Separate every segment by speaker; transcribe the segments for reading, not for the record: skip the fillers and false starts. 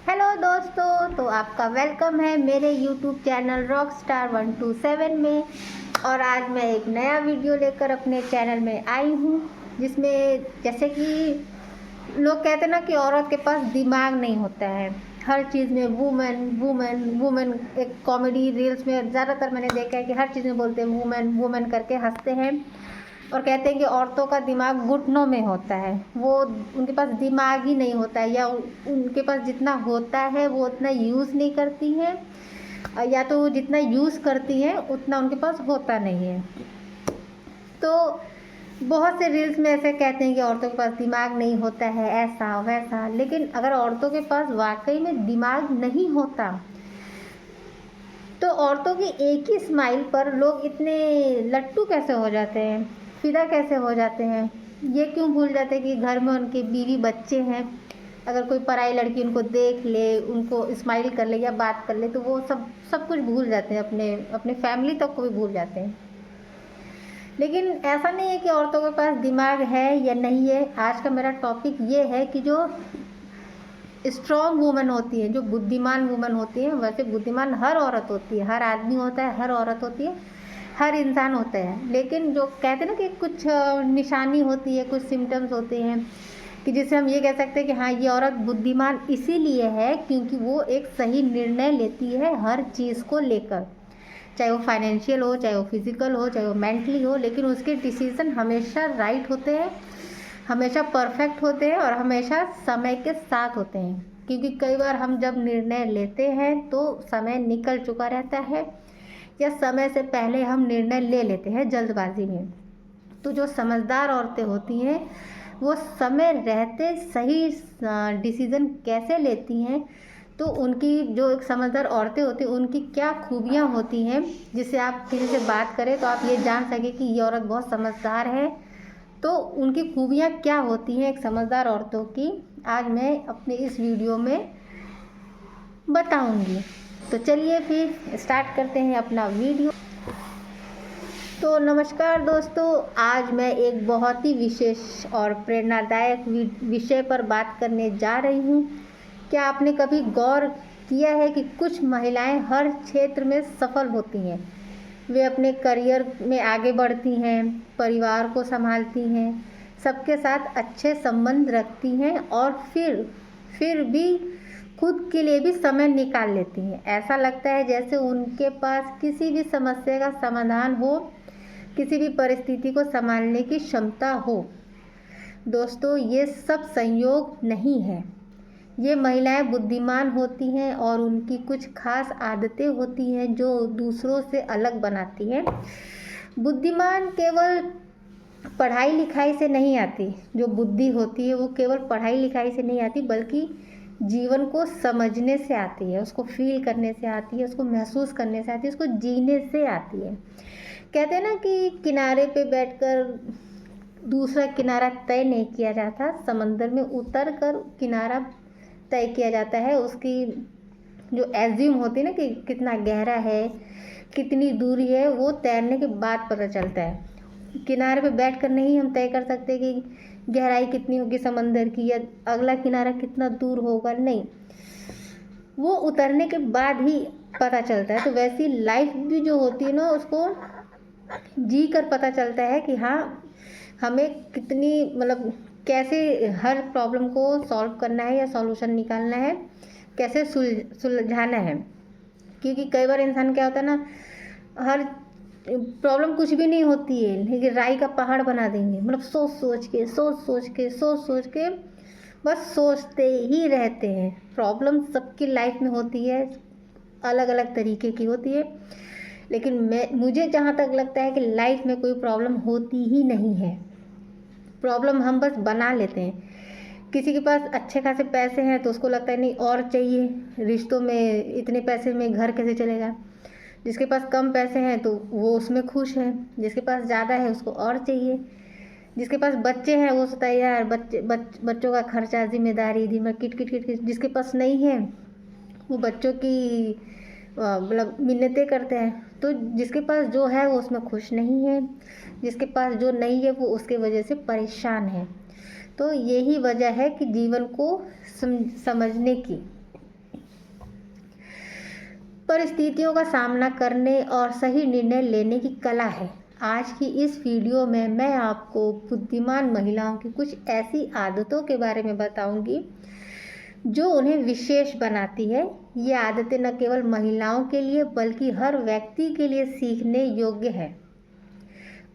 Speaker 1: Hello दोस्तों, तो आपका वेलकम है मेरे यूट्यूब चैनल रॉकस्टार 127 में। और आज मैं एक नया वीडियो लेकर अपने चैनल में आई हूँ, जिसमें जैसे कि लोग कहते हैं ना कि औरत के पास दिमाग नहीं होता है। हर चीज़ में वुमेन वुमेन वुमेन, एक कॉमेडी रील्स में ज़्यादातर मैंने देखा है कि हर चीज़ में बोलते हैं वुमेन वुमेन करके हंसते हैं और कहते हैं कि औरतों का दिमाग घुटनों में होता है, वो उनके पास दिमाग ही नहीं होता है, या उनके पास जितना होता है वो उतना यूज़ नहीं करती हैं, या तो जितना यूज़ करती हैं उतना उनके पास होता नहीं है। तो बहुत से रील्स में ऐसे कहते हैं कि औरतों के पास दिमाग नहीं होता है, ऐसा वैसा। लेकिन अगर औरतों के पास वाकई में दिमाग नहीं होता तो औरतों की एक ही स्माइल पर लोग इतने लट्टू कैसे हो जाते हैं, फिदा कैसे हो जाते हैं। ये क्यों भूल जाते हैं कि घर में उनके बीवी बच्चे हैं। अगर कोई पराई लड़की उनको देख ले, उनको स्माइल कर ले या बात कर ले, तो वो सब सब कुछ भूल जाते हैं, अपने अपने फैमिली तक को भी भूल जाते हैं। लेकिन ऐसा नहीं है कि औरतों के पास दिमाग है या नहीं है। आज का मेरा टॉपिक ये है कि जो स्ट्रॉन्ग वूमेन होती है, जो बुद्धिमान वूमेन होती है, वैसे बुद्धिमान हर औरत होती है, हर आदमी होता है, हर औरत होती है, हर इंसान होता है। लेकिन जो कहते हैं ना कि कुछ निशानी होती है, कुछ सिम्टम्स होते हैं कि जिससे हम ये कह सकते हैं कि हाँ, ये औरत बुद्धिमान इसीलिए है क्योंकि वो एक सही निर्णय लेती है हर चीज़ को लेकर, चाहे वो फाइनेंशियल हो, चाहे वो फिज़िकल हो, चाहे वो मेंटली हो। लेकिन उसके डिसीज़न हमेशा राइट होते हैं, हमेशा परफेक्ट होते हैं और हमेशा समय के साथ होते हैं। क्योंकि कई बार हम जब निर्णय लेते हैं तो समय निकल चुका रहता है, या समय से पहले हम निर्णय ले लेते हैं जल्दबाजी में। तो जो समझदार औरतें होती हैं वो समय रहते सही डिसीज़न कैसे लेती हैं, तो उनकी जो एक समझदार औरतें होती हैं उनकी क्या खूबियाँ होती हैं, जिससे आप किसी से बात करें तो आप ये जान सकें कि ये औरत बहुत समझदार है। तो उनकी खूबियाँ क्या होती हैं एक समझदार औरतों की, आज मैं अपने इस वीडियो में बताऊंगी। तो चलिए फिर स्टार्ट करते हैं अपना वीडियो। तो नमस्कार दोस्तों, आज मैं एक बहुत ही विशेष और प्रेरणादायक विषय पर बात करने जा रही हूँ। क्या आपने कभी गौर किया है कि कुछ महिलाएं हर क्षेत्र में सफल होती हैं। वे अपने करियर में आगे बढ़ती हैं, परिवार को संभालती हैं, सबके साथ अच्छे संबंध रखती हैं और फिर भी खुद के लिए भी समय निकाल लेती हैं। ऐसा लगता है जैसे उनके पास किसी भी समस्या का समाधान हो, किसी भी परिस्थिति को संभालने की क्षमता हो। दोस्तों, ये सब संयोग नहीं है। ये महिलाएं बुद्धिमान होती हैं और उनकी कुछ खास आदतें होती हैं जो दूसरों से अलग बनाती हैं। बुद्धिमान केवल पढ़ाई लिखाई से नहीं आती। जो बुद्धि होती है वो केवल पढ़ाई लिखाई से नहीं आती, बल्कि जीवन को समझने से आती है, उसको फील करने से आती है, उसको महसूस करने से आती है, उसको जीने से आती है। कहते हैं ना कि किनारे पे बैठकर दूसरा किनारा तय नहीं किया जाता, समंदर में उतर कर किनारा तय किया जाता है। उसकी जो एज्यूम होती है ना कि कितना गहरा है, कितनी दूरी है, वो तैरने के बाद पता चलता है। किनारे पे बैठकर नहीं हम तय कर सकते कि गहराई कितनी होगी समंदर की, या अगला किनारा कितना दूर होगा, नहीं, वो उतरने के बाद ही पता चलता है। तो वैसी लाइफ भी जो होती है ना, उसको जी कर पता चलता है कि हाँ, हमें कितनी मतलब कैसे हर प्रॉब्लम को सॉल्व करना है या सॉल्यूशन निकालना है, कैसे सुलझाना है। क्योंकि कई बार इंसान क्या होता है ना, हर प्रॉब्लम कुछ भी नहीं होती है लेकिन राई का पहाड़ बना देंगे। मतलब सोच सोच के बस सोचते ही रहते हैं। प्रॉब्लम सबकी लाइफ में होती है, अलग अलग तरीके की होती है। लेकिन मुझे जहाँ तक लगता है कि लाइफ में कोई प्रॉब्लम होती ही नहीं है। प्रॉब्लम हम बस बना लेते हैं। किसी के पास अच्छे खासे पैसे हैं तो उसको लगता है नहीं और चाहिए, रिश्तों में इतने पैसे में घर कैसे चलेगा। जिसके पास कम पैसे हैं तो वो उसमें खुश है, जिसके पास ज़्यादा है उसको और चाहिए। जिसके पास बच्चे हैं वो सोचता है यार बच्चों का खर्चा, जिम्मेदारी, दिमाग किट किट किट किट। जिसके पास नहीं है वो बच्चों की मतलब मिन्नतें करते हैं। तो जिसके पास जो है वो उसमें खुश नहीं है, जिसके पास जो नहीं है वो उसके वजह से परेशान है। तो यही वजह है कि जीवन को समझने की, परिस्थितियों का सामना करने और सही निर्णय लेने की कला है। आज की इस वीडियो में मैं आपको बुद्धिमान महिलाओं की कुछ ऐसी आदतों के बारे में बताऊंगी जो उन्हें विशेष बनाती है। ये आदतें न केवल महिलाओं के लिए बल्कि हर व्यक्ति के लिए सीखने योग्य है।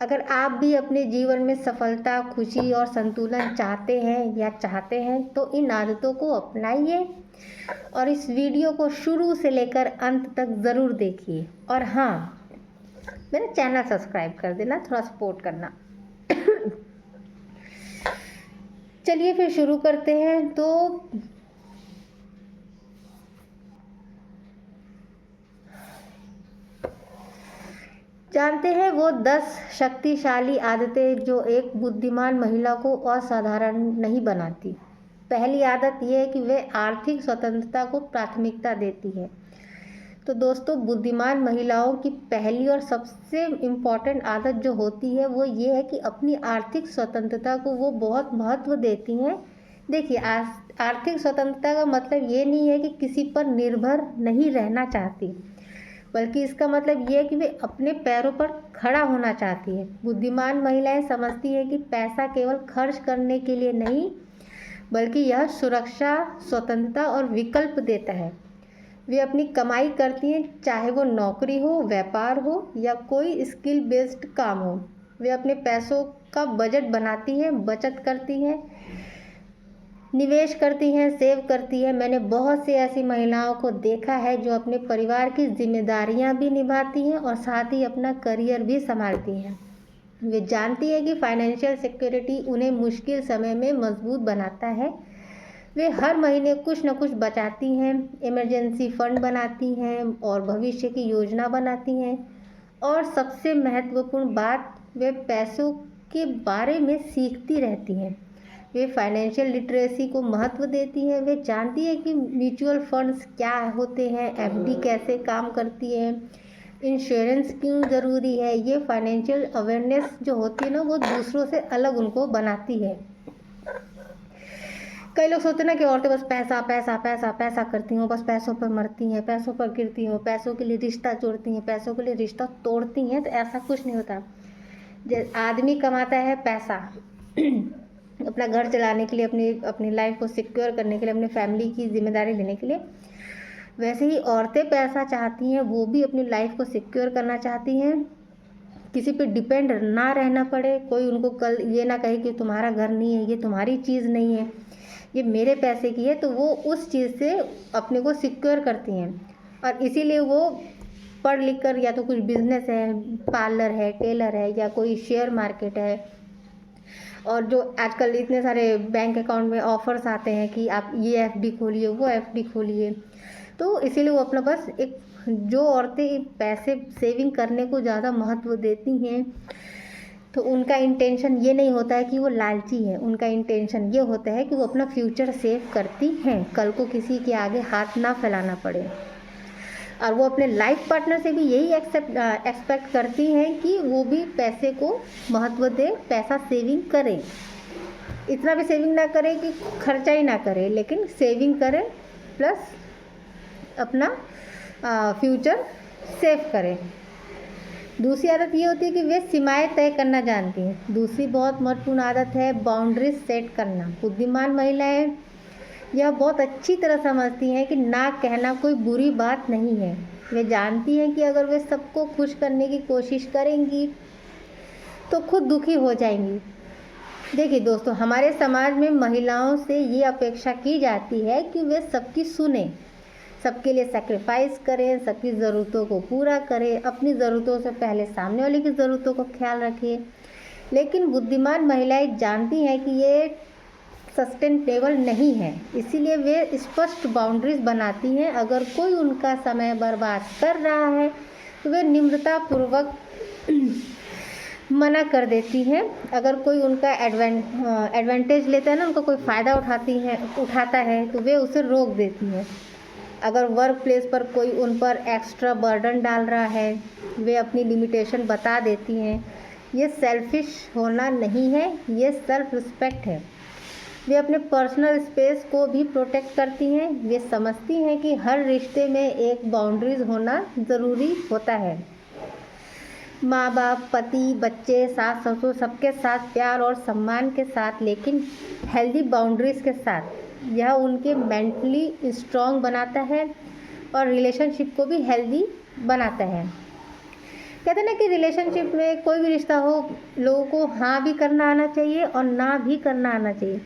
Speaker 1: अगर आप भी अपने जीवन में सफलता, खुशी और संतुलन चाहते हैं तो इन आदतों को अपनाइए और इस वीडियो को शुरू से लेकर अंत तक ज़रूर देखिए। और हाँ, मेरा चैनल सब्सक्राइब कर देना, थोड़ा सपोर्ट करना। चलिए फिर शुरू करते हैं। तो जानते हैं वो 10 शक्तिशाली आदतें जो एक बुद्धिमान महिला को असाधारण नहीं बनाती। पहली आदत यह है कि वे आर्थिक स्वतंत्रता को प्राथमिकता देती है। तो दोस्तों, बुद्धिमान महिलाओं की पहली और सबसे इम्पॉर्टेंट आदत जो होती है वो ये है कि अपनी आर्थिक स्वतंत्रता को वो बहुत महत्व देती हैं। देखिए, आर्थिक स्वतंत्रता का मतलब ये नहीं है कि किसी पर निर्भर नहीं रहना चाहती, बल्कि इसका मतलब ये है कि वे अपने पैरों पर खड़ा होना चाहती है। बुद्धिमान महिलाएं समझती हैं कि पैसा केवल खर्च करने के लिए नहीं, बल्कि यह सुरक्षा, स्वतंत्रता और विकल्प देता है। वे अपनी कमाई करती हैं, चाहे वो नौकरी हो, व्यापार हो या कोई स्किल बेस्ड काम हो। वे अपने पैसों का बजट बनाती हैं, बचत करती हैं, निवेश करती हैं, सेव करती हैं। मैंने बहुत सी ऐसी महिलाओं को देखा है जो अपने परिवार की जिम्मेदारियां भी निभाती हैं और साथ ही अपना करियर भी संभालती हैं। वे जानती हैं कि फाइनेंशियल सिक्योरिटी उन्हें मुश्किल समय में मजबूत बनाता है। वे हर महीने कुछ न कुछ बचाती हैं, इमरजेंसी फंड बनाती हैं और भविष्य की योजना बनाती हैं। और सबसे महत्वपूर्ण बात, वे पैसों के बारे में सीखती रहती हैं। वे फाइनेंशियल लिटरेसी को महत्व देती हैं। वे जानती है कि म्यूचुअल फंड्स क्या होते हैं, एफडी कैसे काम करती है, इंश्योरेंस क्यों ज़रूरी है। ये फाइनेंशियल अवेयरनेस जो होती है ना, वो दूसरों से अलग उनको बनाती है। कई लोग सोचते हैं ना कि औरतें बस पैसा पैसा पैसा पैसा करती हैं, बस पैसों पर मरती हैं, पैसों पर गिरती हैं, पैसों के लिए रिश्ता जोड़ती हैं, पैसों के लिए रिश्ता तोड़ती हैं। तो ऐसा कुछ नहीं होता। आदमी कमाता है पैसा अपना घर चलाने के लिए, अपनी लाइफ को सिक्योर करने के लिए, अपनी फैमिली की जिम्मेदारी लेने के लिए। वैसे ही औरतें पैसा चाहती हैं, वो भी अपनी लाइफ को सिक्योर करना चाहती हैं, किसी पे डिपेंड ना रहना पड़े। कोई उनको कल ये ना कहे कि तुम्हारा घर नहीं है, ये तुम्हारी चीज़ नहीं है, ये मेरे पैसे की है। तो वो उस चीज़ से अपने को सिक्योर करती हैं और इसीलिए वो पढ़ लिख कर, या तो कुछ बिजनेस है, पार्लर है, टेलर है, या कोई शेयर मार्केट है। और जो आजकल इतने सारे बैंक अकाउंट में ऑफर्स आते हैं कि आप ये एफडी खोलिए, वो एफडी खोलिए। तो इसीलिए वो अपना बस एक, जो औरतें पैसे सेविंग करने को ज़्यादा महत्व देती हैं, तो उनका इंटेंशन ये नहीं होता है कि वो लालची है। उनका इंटेंशन ये होता है कि वो अपना फ्यूचर सेव करती हैं, कल को किसी के आगे हाथ ना फैलाना पड़े। और वो अपने लाइफ पार्टनर से भी यही एक्सपेक्ट करती हैं कि वो भी पैसे को महत्व दे, पैसा सेविंग करे। इतना भी सेविंग ना करे कि खर्चा ही ना करे, लेकिन सेविंग करे प्लस अपना फ्यूचर सेव करे। दूसरी आदत ये होती है कि वे सीमाएं तय करना जानती हैं। दूसरी बहुत महत्वपूर्ण आदत है बाउंड्रीज सेट करना। बुद्धिमान महिलाएं यह बहुत अच्छी तरह समझती हैं कि ना कहना कोई बुरी बात नहीं है। वे जानती हैं कि अगर वे सबको खुश करने की कोशिश करेंगी तो खुद दुखी हो जाएंगी। देखिए दोस्तों, हमारे समाज में महिलाओं से ये अपेक्षा की जाती है कि वे सबकी सुने, सबके लिए सैक्रिफाइस करें, सबकी ज़रूरतों को पूरा करें, अपनी ज़रूरतों से पहले सामने वाले की ज़रूरतों को ख्याल रखें। लेकिन बुद्धिमान महिलाएं जानती हैं कि ये सस्टेनेबल नहीं है, इसीलिए वे स्पष्ट बाउंड्रीज बनाती हैं। अगर कोई उनका समय बर्बाद कर रहा है तो वे निम्रतापूर्वक मना कर देती हैं। अगर कोई उनका एडवांटेज लेता है ना, उनका कोई फ़ायदा उठाता है तो वे उसे रोक देती हैं। अगर वर्क प्लेस पर कोई उन पर एक्स्ट्रा बर्डन डाल रहा है, वे अपनी लिमिटेशन बता देती हैं। ये सेल्फिश होना नहीं है, ये सेल्फ रिस्पेक्ट है। वे अपने पर्सनल स्पेस को भी प्रोटेक्ट करती हैं। वे समझती हैं कि हर रिश्ते में एक बाउंड्रीज होना ज़रूरी होता है। माँ बाप, पति, बच्चे, सास ससुर सबके साथ प्यार और सम्मान के साथ, लेकिन हेल्दी बाउंड्रीज के साथ। यह उनके मेंटली स्ट्रॉन्ग बनाता है और रिलेशनशिप को भी हेल्दी बनाता है। कहते हैं ना कि रिलेशनशिप में कोई भी रिश्ता हो, लोगों को हाँ भी करना आना चाहिए और ना भी करना आना चाहिए।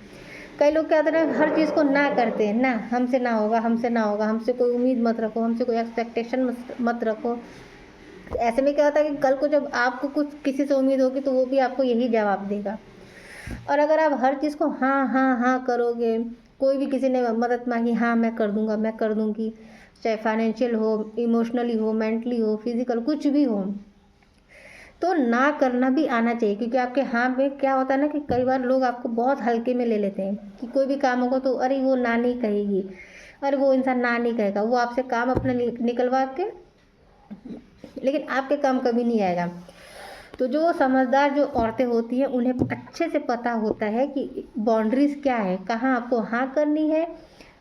Speaker 1: कई लोग क्या होता है ना, हर चीज़ को ना करते हैं, ना हमसे ना होगा, हमसे ना होगा, हमसे कोई उम्मीद मत रखो, हमसे कोई एक्सपेक्टेशन मत रखो। ऐसे में क्या होता है कि कल को जब आपको कुछ किसी से उम्मीद होगी तो वो भी आपको यही जवाब देगा। और अगर आप हर चीज़ को हाँ हाँ हाँ करोगे, कोई भी किसी ने मदद मांगी, हाँ मैं कर दूंगा, मैं कर दूंगी, चाहे फाइनेंशियल हो, इमोशनली हो, मेंटली हो, फिजिकल, कुछ भी हो, तो ना करना भी आना चाहिए। क्योंकि आपके हाँ में क्या होता है ना कि कई बार लोग आपको बहुत हल्के में ले लेते हैं कि कोई भी काम होगा तो अरे वो ना नहीं कहेगी, अरे वो इंसान ना नहीं कहेगा, वो आपसे काम अपना निकलवा के, लेकिन आपके काम कभी नहीं आएगा। तो जो समझदार जो औरतें होती हैं उन्हें अच्छे से पता होता है कि बाउंड्रीज क्या है, कहाँ आपको हाँ करनी है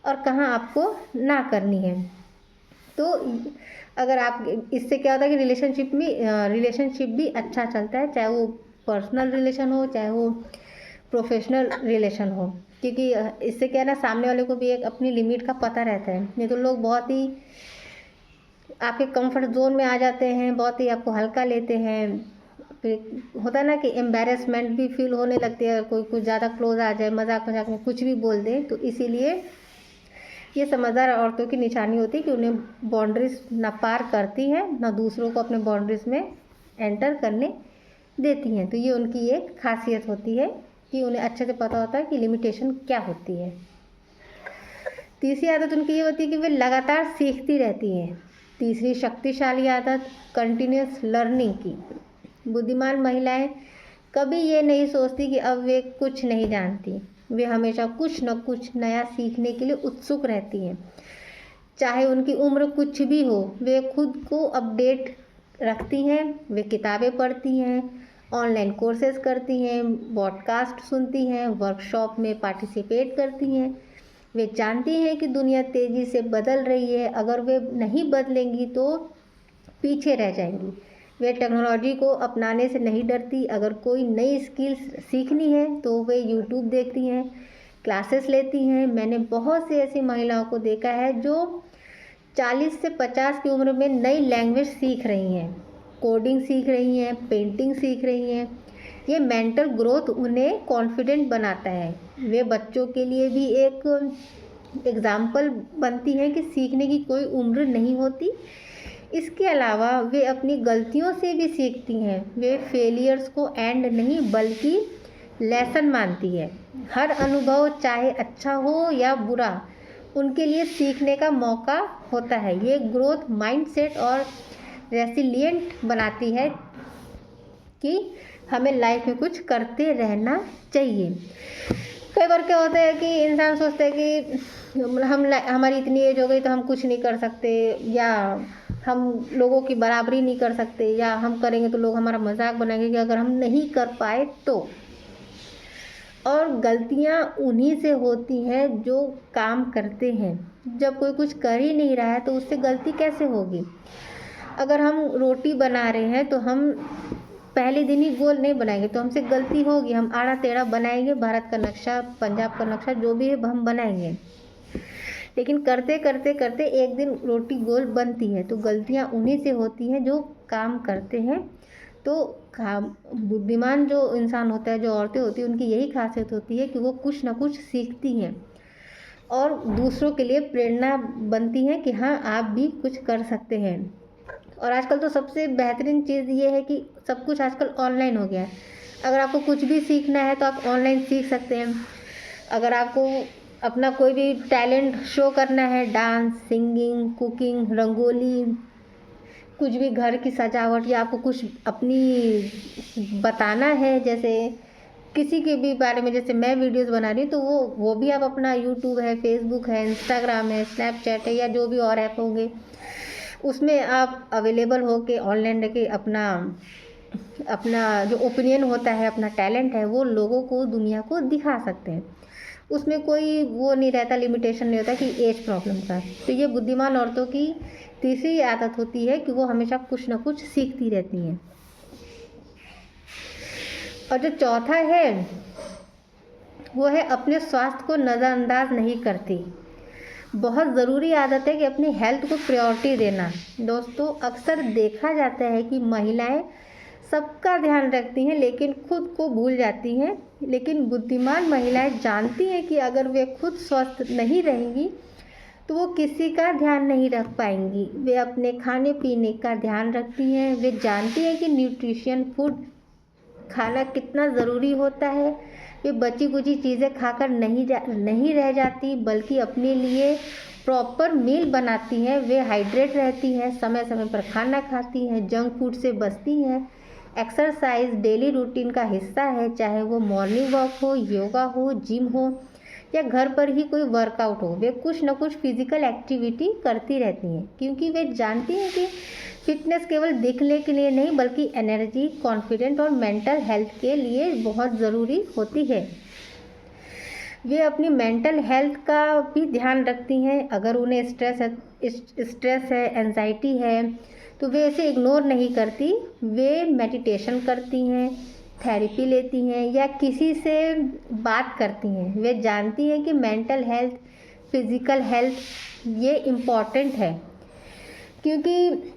Speaker 1: और कहाँ आपको ना करनी है। तो अगर आप, इससे क्या होता है कि रिलेशनशिप भी अच्छा चलता है, चाहे वो पर्सनल रिलेशन हो, चाहे वो प्रोफेशनल रिलेशन हो। क्योंकि इससे क्या है ना, सामने वाले को भी एक अपनी लिमिट का पता रहता है। नहीं तो लोग बहुत ही आपके कंफर्ट जोन में आ जाते हैं, बहुत ही आपको हल्का लेते हैं। फिर होता है ना कि एम्बैरेसमेंट भी फील होने लगती है, कोई कुछ ज़्यादा क्लोज आ जाए, मजाक मजाक में कुछ भी बोल दे। तो इसीलिए ये समझदार औरतों की निशानी होती है कि उन्हें बाउंड्रीज ना पार करती हैं, ना दूसरों को अपने बाउंड्रीज में एंटर करने देती हैं। तो ये उनकी एक खासियत होती है कि उन्हें अच्छे से पता होता है कि लिमिटेशन क्या होती है। तीसरी आदत उनकी ये होती है कि वे लगातार सीखती रहती हैं। तीसरी शक्तिशाली आदत कंटिन्यूस लर्निंग की। बुद्धिमान महिलाएं कभी ये नहीं सोचती कि अब वे कुछ नहीं जानती। वे हमेशा कुछ न कुछ नया सीखने के लिए उत्सुक रहती हैं। चाहे उनकी उम्र कुछ भी हो, वे खुद को अपडेट रखती हैं। वे किताबें पढ़ती हैं, ऑनलाइन कोर्सेज करती हैं, पॉडकास्ट सुनती हैं, वर्कशॉप में पार्टिसिपेट करती हैं। वे जानती हैं कि दुनिया तेज़ी से बदल रही है, अगर वे नहीं बदलेंगी तो पीछे रह जाएंगी। वे टेक्नोलॉजी को अपनाने से नहीं डरती। अगर कोई नई स्किल्स सीखनी है तो वे यूट्यूब देखती हैं, क्लासेस लेती हैं। मैंने बहुत सी ऐसी महिलाओं को देखा है जो 40 से 50 की उम्र में नई लैंग्वेज सीख रही हैं, कोडिंग सीख रही हैं, पेंटिंग सीख रही हैं। ये मेंटल ग्रोथ उन्हें कॉन्फिडेंट बनाता है। वे बच्चों के लिए भी एक एग्जाम्पल बनती हैं कि सीखने की कोई उम्र नहीं होती। इसके अलावा वे अपनी गलतियों से भी सीखती हैं। वे फेलियर्स को एंड नहीं बल्कि लेसन मानती है। हर अनुभव चाहे अच्छा हो या बुरा उनके लिए सीखने का मौका होता है। ये ग्रोथ माइंडसेट और रेसिलिएंट बनाती है कि हमें लाइफ में कुछ करते रहना चाहिए। कई बार क्या होता है कि इंसान सोचता है कि हमारी इतनी एज हो गई तो हम कुछ नहीं कर सकते, या हम लोगों की बराबरी नहीं कर सकते, या हम करेंगे तो लोग हमारा मजाक बनाएंगे कि अगर हम नहीं कर पाए तो। और गलतियां उन्हीं से होती हैं जो काम करते हैं। जब कोई कुछ कर ही नहीं रहा है तो उससे गलती कैसे होगी। अगर हम रोटी बना रहे हैं तो हम पहले दिन ही गोल नहीं बनाएंगे तो हमसे गलती होगी, हम आड़ा टेढ़ा बनाएंगे, भारत का नक्शा, पंजाब का नक्शा, जो भी है हम बनाएंगे। लेकिन करते करते करते एक दिन रोटी गोल बनती है। तो गलतियां उन्हीं से होती हैं जो काम करते हैं। तो बुद्धिमान जो इंसान होता है, जो औरतें होती हैं, उनकी यही खासियत होती है कि वो कुछ ना कुछ सीखती हैं और दूसरों के लिए प्रेरणा बनती हैं कि हाँ आप भी कुछ कर सकते हैं। और आजकल तो सबसे बेहतरीन चीज़ ये है कि सब कुछ आजकल ऑनलाइन हो गया है। अगर आपको कुछ भी सीखना है तो आप ऑनलाइन सीख सकते हैं। अगर आपको अपना कोई भी टैलेंट शो करना है, डांस, सिंगिंग, कुकिंग, रंगोली, कुछ भी घर की सजावट, या आपको कुछ अपनी बताना है, जैसे किसी के भी बारे में, जैसे मैं वीडियोस बना रही हूँ तो वो भी आप अपना यूट्यूब है, फेसबुक है, इंस्टाग्राम है, स्नैपचैट है, या जो भी और ऐप होंगे उसमें आप अवेलेबल हो के ऑनलाइन रह के अपना जो ओपिनियन होता है, अपना टैलेंट है, वो लोगों को, दुनिया को दिखा सकते हैं। उसमें कोई वो नहीं रहता, लिमिटेशन नहीं होता कि एज प्रॉब्लम का। तो ये बुद्धिमान औरतों की तीसरी आदत होती है कि वो हमेशा कुछ ना कुछ सीखती रहती हैं। और जो चौथा है वो है अपने स्वास्थ्य को नज़रअंदाज नहीं करती। बहुत ज़रूरी आदत है कि अपनी हेल्थ को प्रायोरिटी देना। दोस्तों, अक्सर देखा जाता है कि महिलाएं सबका ध्यान रखती हैं लेकिन खुद को भूल जाती हैं। लेकिन बुद्धिमान महिलाएं जानती हैं कि अगर वे खुद स्वस्थ नहीं रहेंगी तो वो किसी का ध्यान नहीं रख पाएंगी। वे अपने खाने पीने का ध्यान रखती हैं। वे जानती हैं कि न्यूट्रिशन फूड खाना कितना ज़रूरी होता है। वे बची कुची चीज़ें खाकर नहीं रह जाती, बल्कि अपने लिए प्रॉपर मील बनाती हैं। वे हाइड्रेट रहती हैं, समय समय पर खाना खाती हैं, जंक फूड से बचती हैं। एक्सरसाइज डेली रूटीन का हिस्सा है, चाहे वो मॉर्निंग वॉक हो, योगा हो, जिम हो या घर पर ही कोई वर्कआउट हो। वे कुछ न कुछ फिजिकल एक्टिविटी करती रहती हैं, क्योंकि वे जानती हैं कि फिटनेस केवल दिखने के लिए नहीं बल्कि एनर्जी, कॉन्फिडेंट और मेंटल हेल्थ के लिए बहुत ज़रूरी होती है। वे अपनी मेंटल हेल्थ का भी ध्यान रखती हैं। अगर उन्हें स्ट्रेस है, एंजाइटी है, तो वे इसे इग्नोर नहीं करती। वे मेडिटेशन करती हैं, थेरेपी लेती हैं या किसी से बात करती हैं। वे जानती हैं कि मेंटल हेल्थ, फिज़िकल हेल्थ ये इम्पॉर्टेंट है, क्योंकि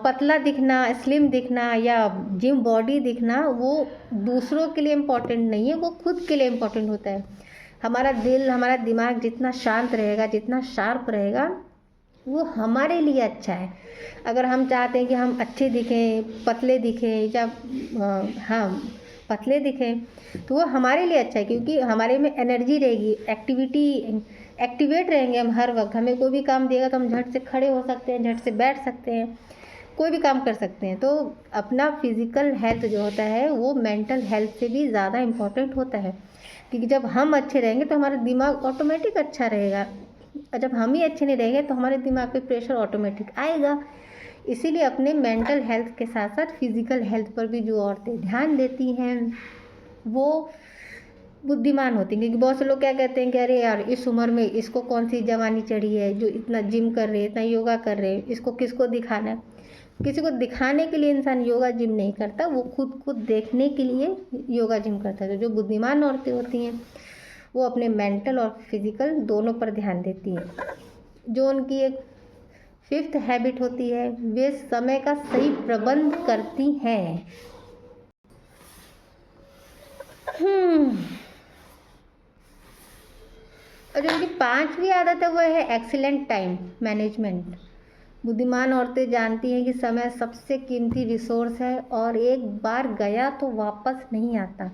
Speaker 1: पतला दिखना, स्लिम दिखना या जिम बॉडी दिखना वो दूसरों के लिए इम्पॉर्टेंट नहीं है, वो खुद के लिए इम्पॉर्टेंट होता है। हमारा दिल, हमारा दिमाग जितना शांत रहेगा, जितना शार्प रहेगा, वो हमारे लिए अच्छा है। अगर हम चाहते हैं कि हम अच्छे दिखें, पतले दिखें या हाँ पतले दिखें, तो वो हमारे लिए अच्छा है, क्योंकि हमारे में एनर्जी रहेगी, एक्टिवेट रहेंगे हम हर वक्त। हमें कोई भी काम देगा तो हम झट से खड़े हो सकते हैं, झट से बैठ सकते हैं, कोई भी काम कर सकते हैं। तो अपना फिज़िकल हेल्थ जो होता है वो मेंटल हेल्थ से भी ज़्यादा इम्पोर्टेंट होता है, क्योंकि जब हम अच्छे रहेंगे तो हमारा दिमाग ऑटोमेटिक अच्छा रहेगा, और जब हम ही अच्छे नहीं रहेंगे तो हमारे दिमाग पे प्रेशर ऑटोमेटिक आएगा। इसीलिए अपने मेंटल हेल्थ के साथ साथ फिज़िकल हेल्थ पर भी जो औरतें ध्यान देती हैं वो बुद्धिमान होती हैं। क्योंकि बहुत से लोग क्या कहते हैं कि अरे यार, इस उम्र में इसको कौन सी जवानी चढ़ी है जो इतना जिम कर रहे हैं, इतना योगा कर रहे हैं, इसको किसको दिखाना है। किसी को दिखाने के लिए इंसान योगा जिम नहीं करता, वो खुद को देखने के लिए योगा जिम करता है। तो जो बुद्धिमान औरतें होती हैं वो अपने मेंटल और फिज़िकल दोनों पर ध्यान देती हैं। जो उनकी एक फिफ्थ हैबिट होती है, वे समय का सही प्रबंध करती हैं। और जो उनकी पांचवी आदत है वो है एक्सीलेंट टाइम मैनेजमेंट। बुद्धिमान औरतें जानती हैं कि समय सबसे कीमती रिसोर्स है और एक बार गया तो वापस नहीं आता।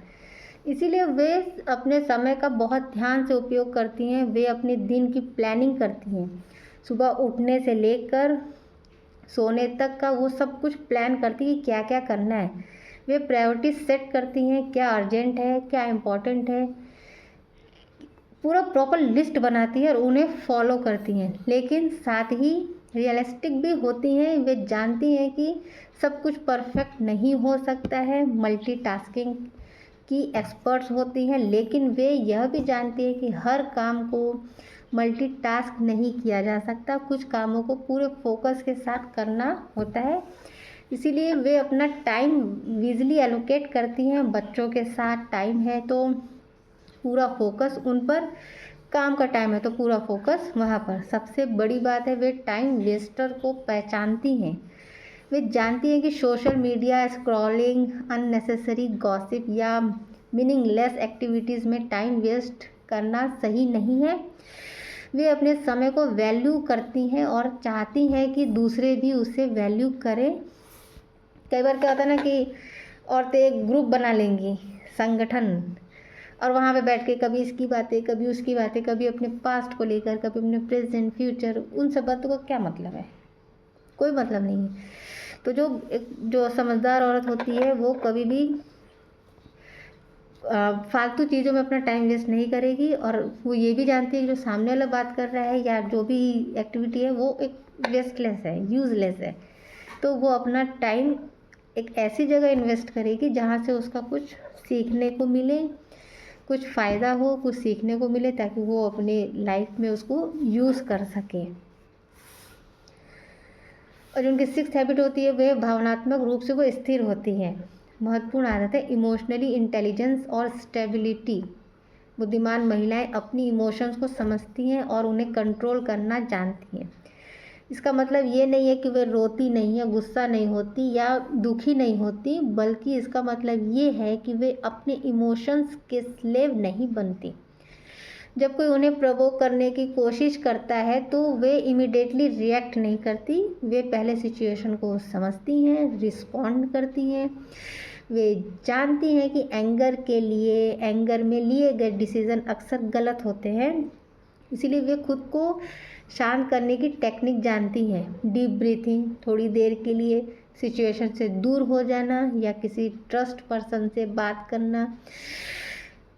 Speaker 1: इसीलिए वे अपने समय का बहुत ध्यान से उपयोग करती हैं। वे अपने दिन की प्लानिंग करती हैं, सुबह उठने से लेकर सोने तक का वो सब कुछ प्लान करती हैं कि क्या क्या करना है। वे प्रायोरिटी सेट करती हैं, क्या अर्जेंट है, क्या इम्पोर्टेंट है, पूरा प्रॉपर लिस्ट बनाती है और उन्हें फॉलो करती हैं। लेकिन साथ ही रियलिस्टिक भी होती हैं। वे जानती हैं कि सब कुछ परफेक्ट नहीं हो सकता है, मल्टीटास्किंग की एक्सपर्ट्स होती हैं। लेकिन वे यह भी जानती हैं कि हर काम को मल्टीटास्क नहीं किया जा सकता, कुछ कामों को पूरे फोकस के साथ करना होता है। इसीलिए वे अपना टाइम विजली एलोकेट करती हैं। बच्चों के साथ टाइम है तो पूरा फोकस उन पर, काम का टाइम है तो पूरा फोकस वहाँ पर। सबसे बड़ी बात है वे टाइम वेस्टर को पहचानती हैं। वे जानती हैं कि social media scrolling, unnecessary gossip या मीनिंगलेस एक्टिविटीज़ में टाइम वेस्ट करना सही नहीं है। वे अपने समय को वैल्यू करती हैं और चाहती हैं कि दूसरे भी उसे वैल्यू करें। कई बार क्या होता है ना कि औरतें एक ग्रुप बना लेंगी, संगठन, और वहाँ पे बैठ के कभी इसकी बातें, कभी उसकी बातें, कभी अपने पास्ट को लेकर, कभी अपने प्रेजेंट, फ्यूचर, उन सब बातों का क्या मतलब है? कोई मतलब नहीं है। तो जो समझदार औरत होती है वो कभी भी फालतू चीज़ों में अपना टाइम वेस्ट नहीं करेगी, और वो ये भी जानती है कि जो सामने वाला बात कर रहा है या जो भी एक्टिविटी है वो एक वेस्टलेस है, यूज़लेस है। तो वो अपना टाइम एक ऐसी जगह इन्वेस्ट करेगी जहाँ से उसका कुछ सीखने को मिले, कुछ फ़ायदा हो, कुछ सीखने को मिले, ताकि वो अपने लाइफ में उसको यूज़ कर सके। और जो उनकी 6th हैबिट होती है वह भावनात्मक रूप से वो स्थिर होती है। महत्वपूर्ण आदत है इमोशनली इंटेलिजेंस और स्टेबिलिटी। बुद्धिमान महिलाएं अपनी इमोशंस को समझती हैं और उन्हें कंट्रोल करना जानती हैं। इसका मतलब ये नहीं है कि वे रोती नहीं है, गुस्सा नहीं होती या दुखी नहीं होती, बल्कि इसका मतलब ये है कि वे अपने इमोशंस के स्लेव नहीं बनती। जब कोई उन्हें प्रोवोक करने की कोशिश करता है तो वे इमीडिएटली रिएक्ट नहीं करती, वे पहले सिचुएशन को समझती हैं, रिस्पॉन्ड करती हैं। वे जानती हैं कि एंगर में लिए गए डिसीज़न अक्सर गलत होते हैं, इसीलिए वे खुद को शांत करने की टेक्निक जानती हैं। डीप ब्रीथिंग, थोड़ी देर के लिए सिचुएशन से दूर हो जाना या किसी ट्रस्ट पर्सन से बात करना।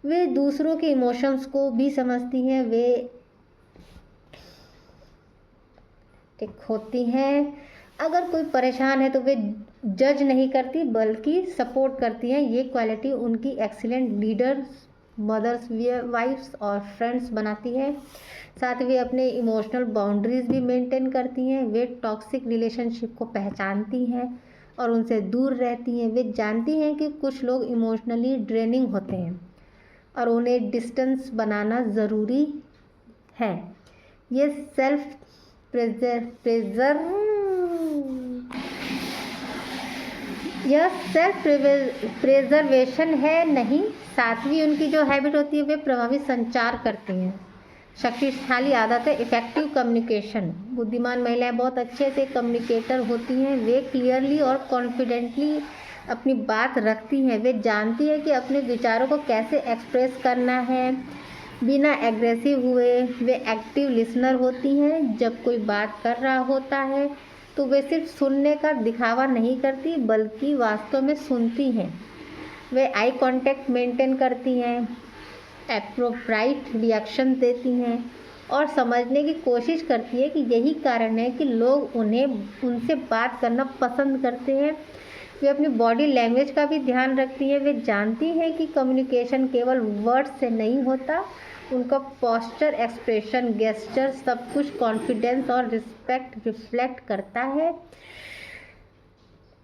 Speaker 1: वे दूसरों के इमोशंस को भी समझती हैं, वे ठीक होती हैं। अगर कोई परेशान है तो वे जज नहीं करती बल्कि सपोर्ट करती हैं। ये क्वालिटी उनकी एक्सीलेंट लीडर्स, मदर्स, वाइफ्स और फ्रेंड्स बनाती है। साथ ही वे अपने इमोशनल बाउंड्रीज भी मेंटेन करती हैं। वे टॉक्सिक रिलेशनशिप को पहचानती हैं और उनसे दूर रहती हैं। वे जानती हैं कि कुछ लोग इमोशनली ड्रेनिंग होते हैं और उन्हें डिस्टेंस बनाना ज़रूरी है। ये सेल्फ प्रेजर्वेशन है नहीं। सातवीं उनकी जो हैबिट होती है वे प्रभावी संचार करती हैं। शक्तिशाली आदत है इफ़ेक्टिव कम्युनिकेशन। बुद्धिमान महिलाएं बहुत अच्छे से कम्युनिकेटर होती हैं। वे क्लियरली और कॉन्फिडेंटली अपनी बात रखती हैं। वे जानती हैं कि अपने विचारों को कैसे एक्सप्रेस करना है बिना एग्रेसिव हुए। वे एक्टिव लिसनर होती हैं। जब कोई बात कर रहा होता है तो वे सिर्फ सुनने का दिखावा नहीं करती बल्कि वास्तव में सुनती हैं। वे आई कांटेक्ट मेंटेन करती हैं, एप्रोप्राइट रिएक्शन देती हैं और समझने की कोशिश करती है कि यही कारण है कि लोग उनसे बात करना पसंद करते हैं। वे अपनी बॉडी लैंग्वेज का भी ध्यान रखती हैं। वे जानती हैं कि कम्युनिकेशन केवल वर्ड्स से नहीं होता, उनका पोस्चर, एक्सप्रेशन, गेस्चर सब कुछ कॉन्फिडेंस और रिस्पेक्ट रिफ्लेक्ट करता है।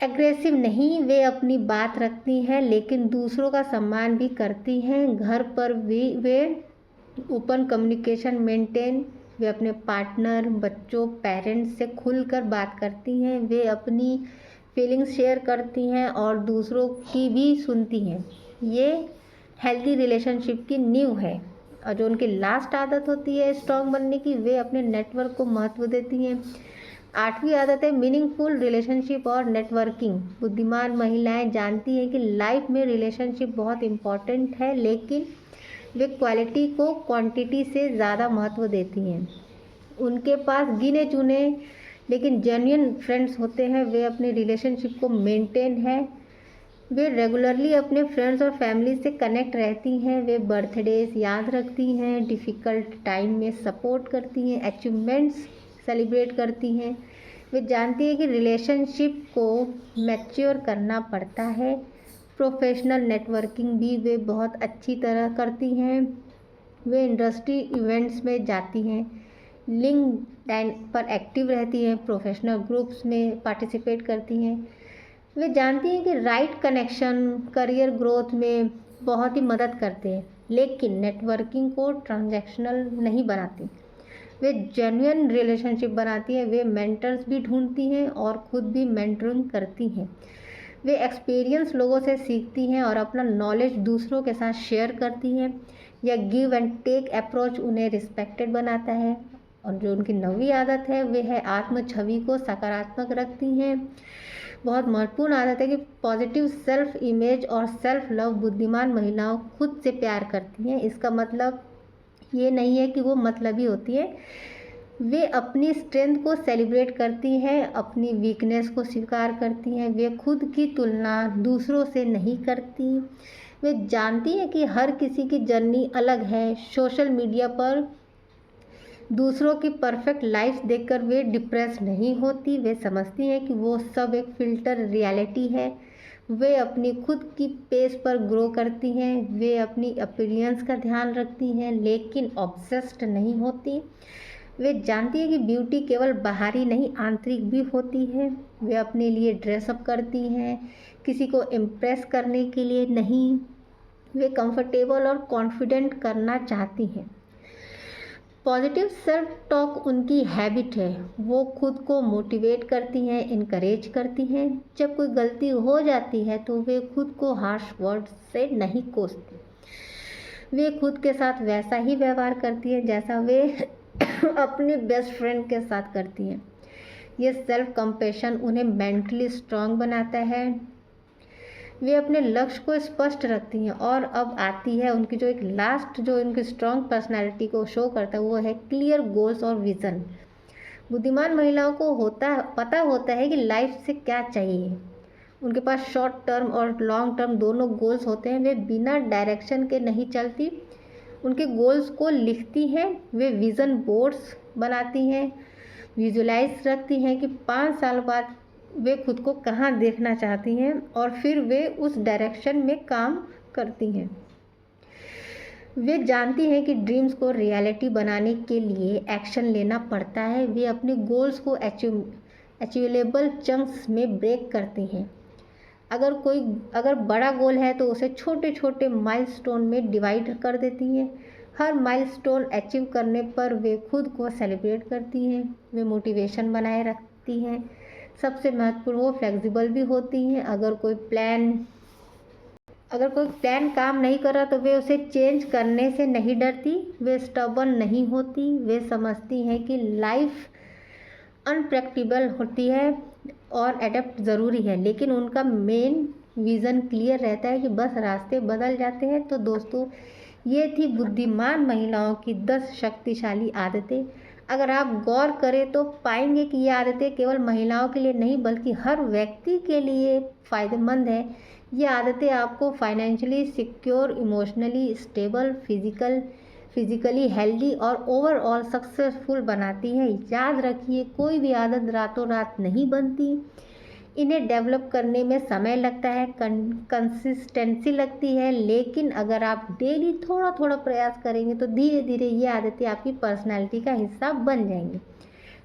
Speaker 1: एग्रेसिव नहीं, वे अपनी बात रखती हैं लेकिन दूसरों का सम्मान भी करती हैं। घर पर भी वे ओपन कम्युनिकेशन मेंटेन। वे अपने पार्टनर, बच्चों, पेरेंट्स से खुलकर बात करती हैं। वे अपनी फीलिंग्स शेयर करती हैं और दूसरों की भी सुनती हैं। ये हेल्दी रिलेशनशिप की नींव है। और जो उनकी लास्ट आदत होती है स्ट्रॉन्ग बनने की, वे अपने नेटवर्क को महत्व देती हैं। 8वीं आदत है मीनिंगफुल रिलेशनशिप और नेटवर्किंग। बुद्धिमान महिलाएं जानती हैं कि लाइफ में रिलेशनशिप बहुत इम्पॉर्टेंट है, लेकिन वे क्वालिटी को क्वांटिटी से ज़्यादा महत्व देती हैं। उनके पास गिने चुने लेकिन जेन्युइन फ्रेंड्स होते हैं। वे अपने रिलेशनशिप को मेंटेन है। वे रेगुलरली अपने फ्रेंड्स और फैमिली से कनेक्ट रहती हैं। वे बर्थडेज याद रखती हैं, डिफ़िकल्ट टाइम में सपोर्ट करती हैं, अचीवमेंट्स सेलिब्रेट करती हैं। वे जानती हैं कि रिलेशनशिप को मैच्योर करना पड़ता है। प्रोफेशनल नेटवर्किंग भी वे बहुत अच्छी तरह करती हैं। वे इंडस्ट्री इवेंट्स में जाती हैं, लिंक्डइन पर एक्टिव रहती हैं, प्रोफेशनल ग्रुप्स में पार्टिसिपेट करती हैं। वे जानती हैं कि राइट कनेक्शन करियर ग्रोथ में बहुत ही मदद करते हैं, लेकिन नेटवर्किंग को ट्रांजैक्शनल नहीं बनाती। वे जेन्युइन रिलेशनशिप बनाती हैं। वे मेंटर्स भी ढूंढती हैं और खुद भी मेंटरिंग करती हैं। वे एक्सपीरियंस लोगों से सीखती हैं और अपना नॉलेज दूसरों के साथ शेयर करती हैं। यह गिव एंड टेक अप्रोच उन्हें रिस्पेक्टेड बनाता है। और जो उनकी 9वीं आदत है वे है आत्म छवि को सकारात्मक रखती हैं। बहुत महत्वपूर्ण आदत है कि पॉजिटिव सेल्फ इमेज और सेल्फ लव। बुद्धिमान महिलाओं खुद से प्यार करती हैं। इसका मतलब ये नहीं है कि वो मतलबी होती है। वे अपनी स्ट्रेंथ को सेलिब्रेट करती हैं, अपनी वीकनेस को स्वीकार करती हैं। वे खुद की तुलना दूसरों से नहीं करती। वे जानती हैं कि हर किसी की जर्नी अलग है। सोशल मीडिया पर दूसरों की परफेक्ट लाइफ देखकर वे डिप्रेस नहीं होती। वे समझती हैं कि वो सब एक फ़िल्टर रियलिटी है। वे अपनी खुद की पेस पर ग्रो करती हैं, वे अपनी अपीयरेंस का ध्यान रखती हैं लेकिन ऑब्सेस्ड नहीं होती। वे जानती है कि ब्यूटी केवल बाहरी नहीं आंतरिक भी होती है। वे अपने लिए ड्रेसअप करती हैं, किसी को इम्प्रेस करने के लिए नहीं। वे कंफर्टेबल और कॉन्फिडेंट करना चाहती हैं। पॉजिटिव सेल्फ टॉक उनकी हैबिट है। वो खुद को मोटिवेट करती हैं, इनकरेज करती हैं। जब कोई गलती हो जाती है तो वे खुद को हार्श वर्ड से नहीं कोसती। वे खुद के साथ वैसा ही व्यवहार करती हैं जैसा वे अपनी बेस्ट फ्रेंड के साथ करती हैं। ये सेल्फ कंपैशन उन्हें मेंटली स्ट्रांग बनाता है। वे अपने लक्ष्य को स्पष्ट रखती हैं। और अब आती है उनकी जो एक लास्ट जो उनकी स्ट्रांग पर्सनालिटी को शो करता है, वो है क्लियर गोल्स और विज़न। बुद्धिमान महिलाओं को पता होता है कि लाइफ से क्या चाहिए। उनके पास शॉर्ट टर्म और लॉन्ग टर्म दोनों गोल्स होते हैं। वे बिना डायरेक्शन के नहीं चलती, उनके गोल्स को लिखती हैं। वे विज़न बोर्ड्स बनाती हैं, विजुलाइज रखती हैं कि 5 साल बाद वे खुद को कहाँ देखना चाहती हैं और फिर वे उस डायरेक्शन में काम करती हैं। वे जानती हैं कि ड्रीम्स को रियलिटी बनाने के लिए एक्शन लेना पड़ता है। वे अपने गोल्स को अचीवेबल चंक्स में ब्रेक करती हैं। अगर बड़ा गोल है तो उसे छोटे छोटे माइलस्टोन में डिवाइड कर देती हैं। हर माइलस्टोन अचीव करने पर वे खुद को सेलिब्रेट करती हैं। वे मोटिवेशन बनाए रखती हैं। सबसे महत्वपूर्ण, वो फ्लेक्सिबल भी होती हैं। अगर कोई प्लान काम नहीं कर रहा तो वे उसे चेंज करने से नहीं डरती। वे स्टबर्न नहीं होती। वे समझती हैं कि लाइफ अनप्रेडिक्टेबल होती है और एडेप्ट ज़रूरी है, लेकिन उनका मेन विज़न क्लियर रहता है कि बस रास्ते बदल जाते हैं। तो दोस्तों, ये थी बुद्धिमान महिलाओं की 10 शक्तिशाली आदतें। अगर आप गौर करें तो पाएंगे कि ये आदतें केवल महिलाओं के लिए नहीं बल्कि हर व्यक्ति के लिए फ़ायदेमंद है। ये आदतें आपको financially secure, emotionally stable, physically healthy और ओवरऑल सक्सेसफुल बनाती हैं। याद रखिए, कोई भी आदत रातों रात नहीं बनती। इन्हें डेवलप करने में समय लगता है, कंसिस्टेंसी लगती है, लेकिन अगर आप डेली थोड़ा थोड़ा प्रयास करेंगे तो धीरे धीरे ये आदतें आपकी पर्सनालिटी का हिस्सा बन जाएंगी।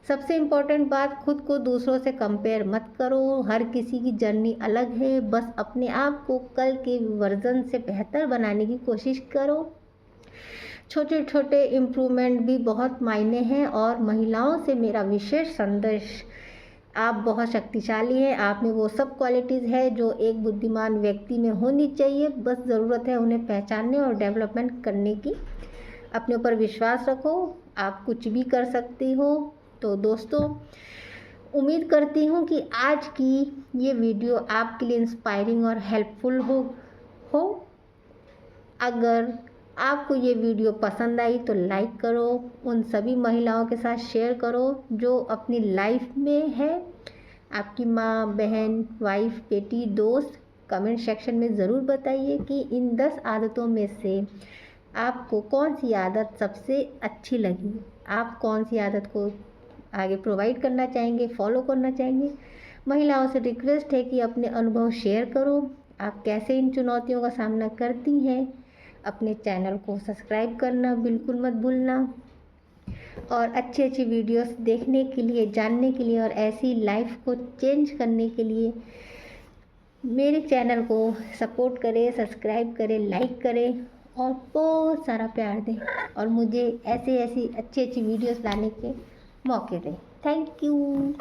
Speaker 1: सबसे इम्पोर्टेंट बात, खुद को दूसरों से कंपेयर मत करो। हर किसी की जर्नी अलग है। बस अपने आप को कल के वर्जन से बेहतर बनाने की कोशिश करो। छोटे छोटे इम्प्रूवमेंट भी बहुत मायने हैं। और महिलाओं से मेरा विशेष संदेश, आप बहुत शक्तिशाली हैं। आप में वो सब क्वालिटीज़ है जो एक बुद्धिमान व्यक्ति में होनी चाहिए। बस ज़रूरत है उन्हें पहचानने और डेवलपमेंट करने की। अपने ऊपर विश्वास रखो, आप कुछ भी कर सकती हो। तो दोस्तों, उम्मीद करती हूँ कि आज की ये वीडियो आपके लिए इंस्पायरिंग और हेल्पफुल हो। अगर आपको ये वीडियो पसंद आई तो लाइक करो, उन सभी महिलाओं के साथ शेयर करो जो अपनी लाइफ में है। आपकी माँ, बहन, वाइफ, बेटी, दोस्त। कमेंट सेक्शन में ज़रूर बताइए कि इन 10 आदतों में से आपको कौन सी आदत सबसे अच्छी लगी। आप कौन सी आदत को आगे प्रोवाइड करना चाहेंगे, फॉलो करना चाहेंगे। महिलाओं से रिक्वेस्ट है कि अपने अनुभव शेयर करो। आप कैसे इन चुनौतियों का सामना करती हैं। अपने चैनल को सब्सक्राइब करना बिल्कुल मत भूलना। और अच्छी अच्छी वीडियोस देखने के लिए, जानने के लिए और ऐसी लाइफ को चेंज करने के लिए मेरे चैनल को सपोर्ट करें, सब्सक्राइब करें, लाइक करें और बहुत सारा प्यार दें और मुझे ऐसी अच्छी वीडियोस लाने के मौके दें। Thank you.